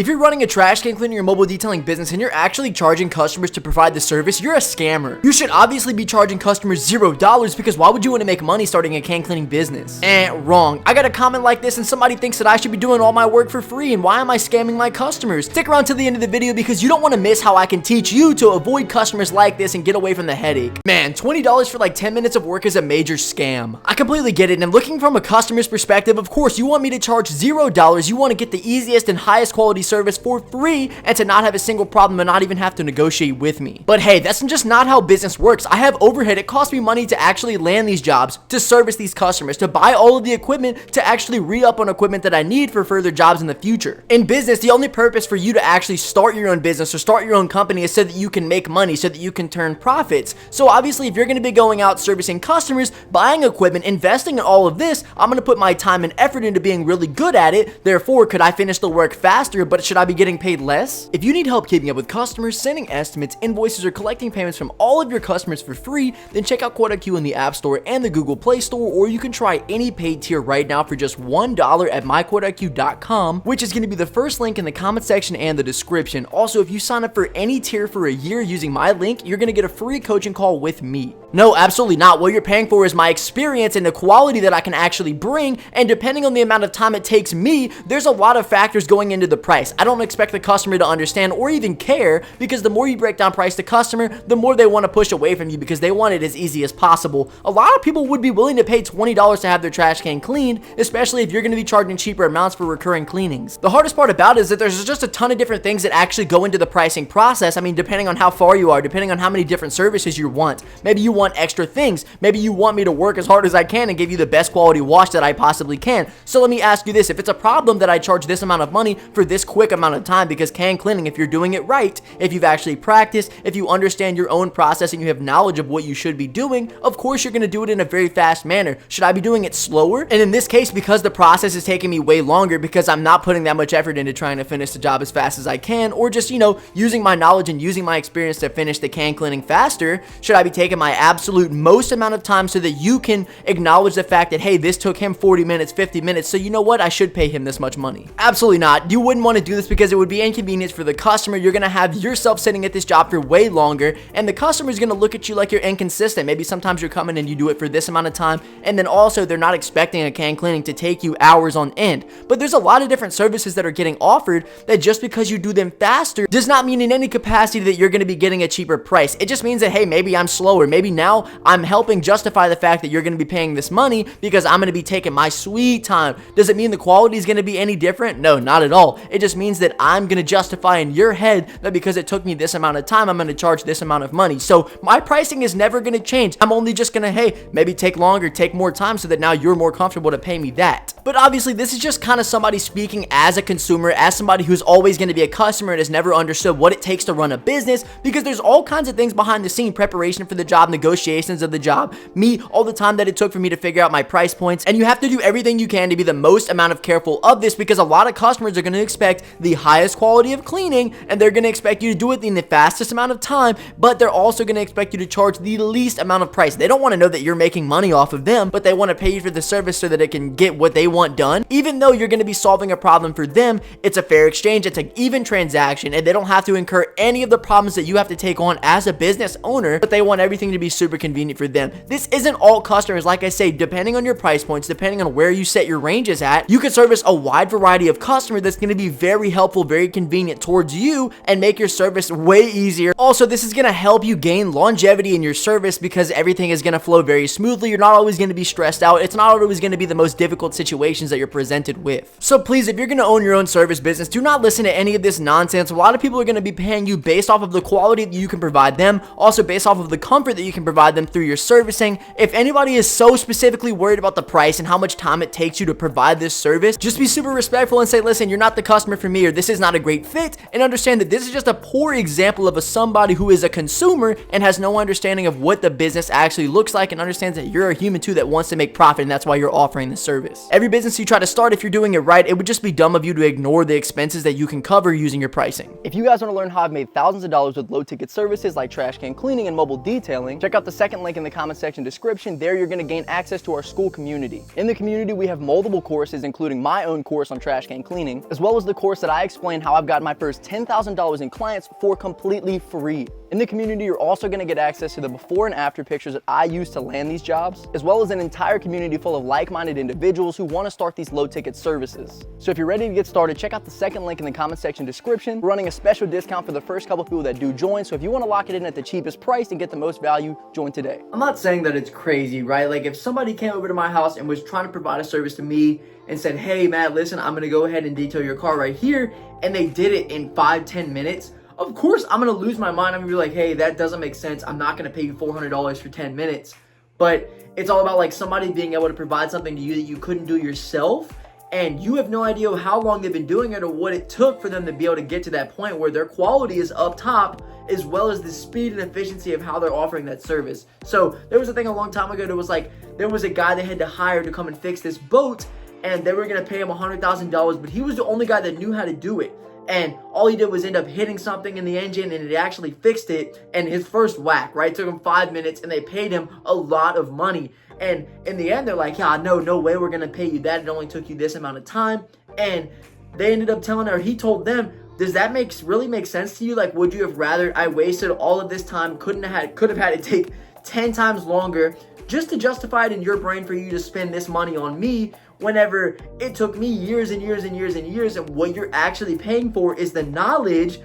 If you're running a trash can cleaning or mobile detailing business and you're actually charging customers to provide the service, you're a scammer. You should obviously be charging customers $0 because why would you want to make money starting a can cleaning business? Wrong. I got a comment like this and somebody thinks that I should be doing all my work for free, and why am I scamming my customers? Stick around till the end of the video because you don't want to miss how I can teach you to avoid customers like this and get away from the headache. Man, $20 for like 10 minutes of work is a major scam. I completely get it, and looking from a customer's perspective, of course, you want me to charge $0. You want to get the easiest and highest quality service for free and to not have a single problem and not even have to negotiate with me. But hey, that's just not how business works. I have overhead. It costs me money to actually land these jobs, to service these customers, to buy all of the equipment, to actually re-up on equipment that I need for further jobs in the future. In business, the only purpose for you to actually start your own business or start your own company is so that you can make money, so that you can turn profits. So obviously, if you're going to be going out servicing customers, buying equipment, investing in all of this, I'm going to put my time and effort into being really good at it. Therefore, could I finish the work faster, but should I be getting paid less? If you need help keeping up with customers, sending estimates, invoices, or collecting payments from all of your customers for free, then check out QuoteIQ in the App Store and the Google Play Store, or you can try any paid tier right now for just $1 at myquoteiq.com, which is going to be the first link in the comment section and the description. Also, if you sign up for any tier for a year using my link, you're going to get a free coaching call with me. No, absolutely not. What you're paying for is my experience and the quality that I can actually bring, and depending on the amount of time it takes me, there's a lot of factors going into the price. I don't expect the customer to understand or even care, because the more you break down price to customer, the more they want to push away from you because they want it as easy as possible. A lot of people would be willing to pay $20 to have their trash can cleaned, especially if you're going to be charging cheaper amounts for recurring cleanings. The hardest part about it is that there's just a ton of different things that actually go into the pricing process. I mean, depending on how far you are, depending on how many different services you want. Maybe you want extra things. Maybe you want me to work as hard as I can and give you the best quality wash that I possibly can. So let me ask you this: if it's a problem that I charge this amount of money for this quick amount of time, because can cleaning, if you're doing it right, if you've actually practiced, if you understand your own process and you have knowledge of what you should be doing, of course you're going to do it in a very fast manner. Should I be doing it slower? And in this case, because the process is taking me way longer, because I'm not putting that much effort into trying to finish the job as fast as I can, or just, using my knowledge and using my experience to finish the can cleaning faster, should I be taking my absolute most amount of time so that you can acknowledge the fact that, hey, this took him 40 minutes, 50 minutes, so you know what? I should pay him this much money. Absolutely not. You wouldn't want to do this because it would be inconvenience for the customer. You're going to have yourself sitting at this job for way longer, and the customer is going to look at you like you're inconsistent. Maybe sometimes you're coming and you do it for this amount of time, and then also they're not expecting a can cleaning to take you hours on end. But there's a lot of different services that are getting offered that just because you do them faster does not mean in any capacity that you're going to be getting a cheaper price. It just means that, hey, maybe I'm slower. Maybe now I'm helping justify the fact that you're going to be paying this money because I'm going to be taking my sweet time. Does it mean the quality is going to be any different? No, not at all. It just means that I'm going to justify in your head that because it took me this amount of time, I'm going to charge this amount of money. So my pricing is never going to change. I'm only just going to, hey, maybe take longer, take more time so that now you're more comfortable to pay me that. But obviously, this is just kind of somebody speaking as a consumer, as somebody who's always going to be a customer and has never understood what it takes to run a business, because there's all kinds of things behind the scene: preparation for the job, negotiations of the job, me, all the time that it took for me to figure out my price points. And you have to do everything you can to be the most amount of careful of this, because a lot of customers are going to expect the highest quality of cleaning, and they're going to expect you to do it in the fastest amount of time, but they're also going to expect you to charge the least amount of price. They don't want to know that you're making money off of them, but they want to pay you for the service so that it can get what they want done. Even though you're going to be solving a problem for them, it's a fair exchange, it's an even transaction, and they don't have to incur any of the problems that you have to take on as a business owner, but they want everything to be super convenient for them. This isn't all customers. Like I say, depending on your price points, depending on where you set your ranges at, you can service a wide variety of customers that's going to be very helpful, very convenient towards you, and make your service way easier. Also, this is going to help you gain longevity in your service because everything is going to flow very smoothly. You're not always going to be stressed out. It's not always going to be the most difficult situations that you're presented with. So please, if you're going to own your own service business, do not listen to any of this nonsense. A lot of people are going to be paying you based off of the quality that you can provide them, also based off of the comfort that you can provide them through your servicing. If anybody is so specifically worried about the price and how much time it takes you to provide this service, just be super respectful and say, listen, you're not the customer for me, or this is not a great fit, and understand that this is just a poor example of somebody who is a consumer and has no understanding of what the business actually looks like, and understands that you're a human too that wants to make profit, and that's why you're offering the service. Every business you try to start, if you're doing it right, it would just be dumb of you to ignore the expenses that you can cover using your pricing. If you guys want to learn how I've made thousands of dollars with low ticket services like trash can cleaning and mobile detailing, check Check out the second link in the comment section description. There you're gonna gain access to our school community. In the community, we have multiple courses, including my own course on trash can cleaning, as well as the course that I explain how I've gotten my first $10,000 in clients for completely free. In the community, you're also gonna get access to the before and after pictures that I use to land these jobs, as well as an entire community full of like-minded individuals who wanna start these low-ticket services. So if you're ready to get started, check out the second link in the comment section description. We're running a special discount for the first couple people that do join, so if you wanna lock it in at the cheapest price and get the most value, join today. I'm not saying that it's crazy, right? Like if somebody came over to my house and was trying to provide a service to me and said, hey Matt, listen, I'm gonna go ahead and detail your car right here, and they did it in 5-10 minutes, of course I'm gonna lose my mind. I'm gonna be like, hey, that doesn't make sense. I'm not gonna pay you $400 for 10 minutes. But it's all about like somebody being able to provide something to you that you couldn't do yourself, and you have no idea how long they've been doing it or what it took for them to be able to get to that point where their quality is up top, as well as the speed and efficiency of how they're offering that service. So there was a thing a long time ago that was like, there was a guy they had to hire to come and fix this boat, and they were gonna pay him $100,000, but he was the only guy that knew how to do it. And all he did was end up hitting something in the engine, and it actually fixed it. And his first whack, right, took him 5 minutes, and they paid him a lot of money. And in the end, they're like, yeah, no way we're going to pay you that. It only took you this amount of time. And they ended up telling her, he told them, does that really make sense to you? Like, would you have rather I wasted all of this time, could have had it take 10 times longer just to justify it in your brain for you to spend this money on me, whenever it took me years and years and years and years, and what you're actually paying for is the knowledge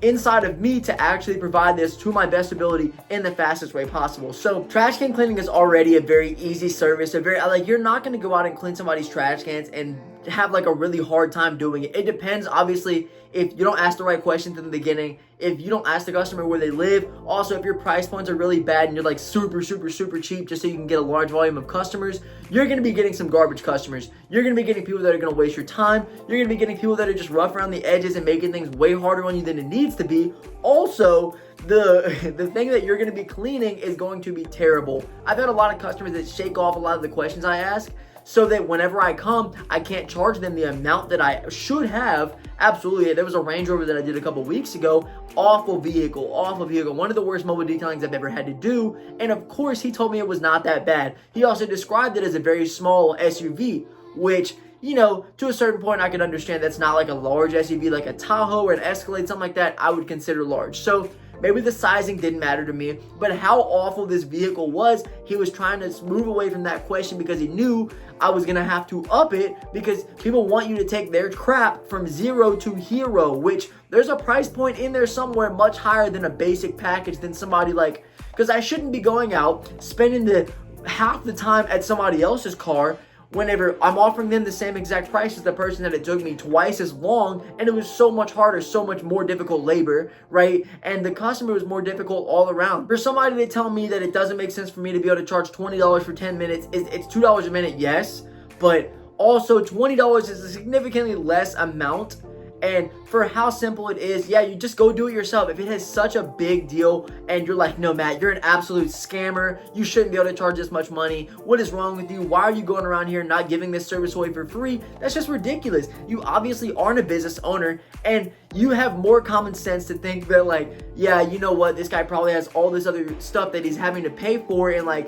inside of me to actually provide this to my best ability in the fastest way possible. So trash can cleaning is already a very easy service. You're not going to go out and clean somebody's trash cans and have like a really hard time doing it. It depends, obviously, if you don't ask the right questions in the beginning, if you don't ask the customer where they live, also if your price points are really bad and you're like super cheap just so you can get a large volume of customers, you're going to be getting some garbage customers. You're going to be getting people that are going to waste your time. You're going to be getting people that are just rough around the edges and making things way harder on you than it needs to be. Also, the thing that you're going to be cleaning is going to be terrible. I've had a lot of customers that shake off a lot of the questions I ask, so that whenever I come, I can't charge them the amount that I should have. Absolutely. There was a Range Rover that I did a couple weeks ago. Awful vehicle. One of the worst mobile detailings I've ever had to do. And of course, he told me it was not that bad. He also described it as a very small SUV, which, you know, to a certain point, I can understand that's not like a large SUV, like a Tahoe or an Escalade, something like that, I would consider large. So maybe the sizing didn't matter to me, but how awful this vehicle was, he was trying to move away from that question because he knew I was gonna have to up it, because people want you to take their crap from 0 to hero, which there's a price point in there somewhere much higher than a basic package than somebody like, because I shouldn't be going out, spending half the time at somebody else's car, whenever I'm offering them the same exact price as the person that it took me twice as long, and it was so much harder, so much more difficult labor, right? And the customer was more difficult all around. For somebody to tell me that it doesn't make sense for me to be able to charge $20 for 10 minutes, it's $2 a minute, yes, but also $20 is a significantly less amount. And for how simple it is, yeah, you just go do it yourself. If it has such a big deal and you're like, no, Matt, you're an absolute scammer, you shouldn't be able to charge this much money, what is wrong with you? Why are you going around here not giving this service away for free? That's just ridiculous. You obviously aren't a business owner, and you have more common sense to think that, like, yeah, you know what, this guy probably has all this other stuff that he's having to pay for and like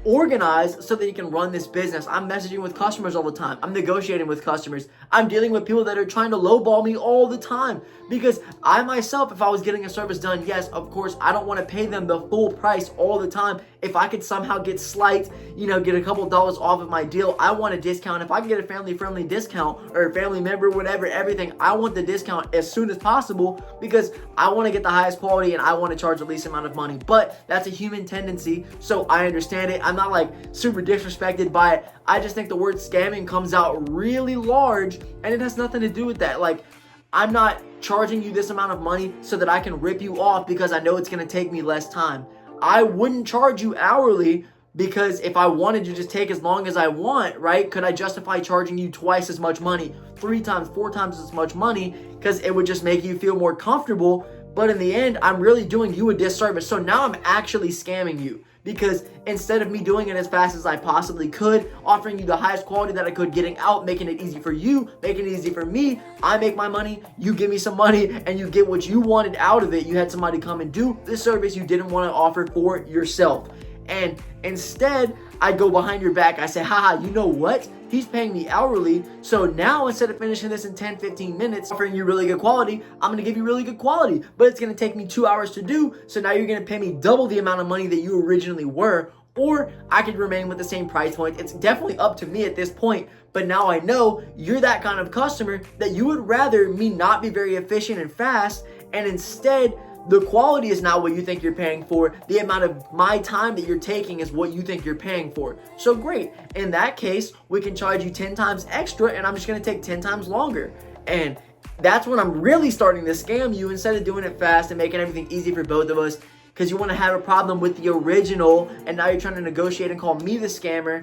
organized so that he can run this business. I'm messaging with customers all the time. I'm negotiating with customers. I'm dealing with people that are trying to lowball me all the time, because I myself, if I was getting a service done, yes, of course, I don't want to pay them the full price all the time. If I could somehow get slight, get a couple dollars off of my deal, I want a discount. If I can get a family-friendly discount or a family member, whatever, everything, I want the discount as soon as possible, because I want to get the highest quality and I want to charge the least amount of money. But that's a human tendency, so I understand it. I'm not like super disrespected by it. I just think the word scamming comes out really large, and it has nothing to do with that. Like, I'm not charging you this amount of money so that I can rip you off because I know it's going to take me less time. I wouldn't charge you hourly, because if I wanted to just take as long as I want, right? Could I justify charging you twice as much money, 3 times, 4 times as much money? Because it would just make you feel more comfortable. But in the end, I'm really doing you a disservice. So now I'm actually scamming you, because instead of me doing it as fast as I possibly could, offering you the highest quality that I could, getting out, making it easy for you, making it easy for me, I make my money, you give me some money, and you get what you wanted out of it. You had somebody come and do the service you didn't want to offer for yourself. And instead, I go behind your back. I say, haha, you know what? He's paying me hourly. So now instead of finishing this in 10, 15 minutes, offering you really good quality, I'm going to give you really good quality. But it's going to take me 2 hours to do. So now you're going to pay me double the amount of money that you originally were. Or I could remain with the same price point. It's definitely up to me at this point. But now I know you're that kind of customer that you would rather me not be very efficient and fast, and instead the quality is not what you think you're paying for. The amount of my time that you're taking is what you think you're paying for. So great. In that case, we can charge you 10 times extra, and I'm just going to take 10 times longer. And that's when I'm really starting to scam you, instead of doing it fast and making everything easy for both of us, because you want to have a problem with the original, and now you're trying to negotiate and call me the scammer.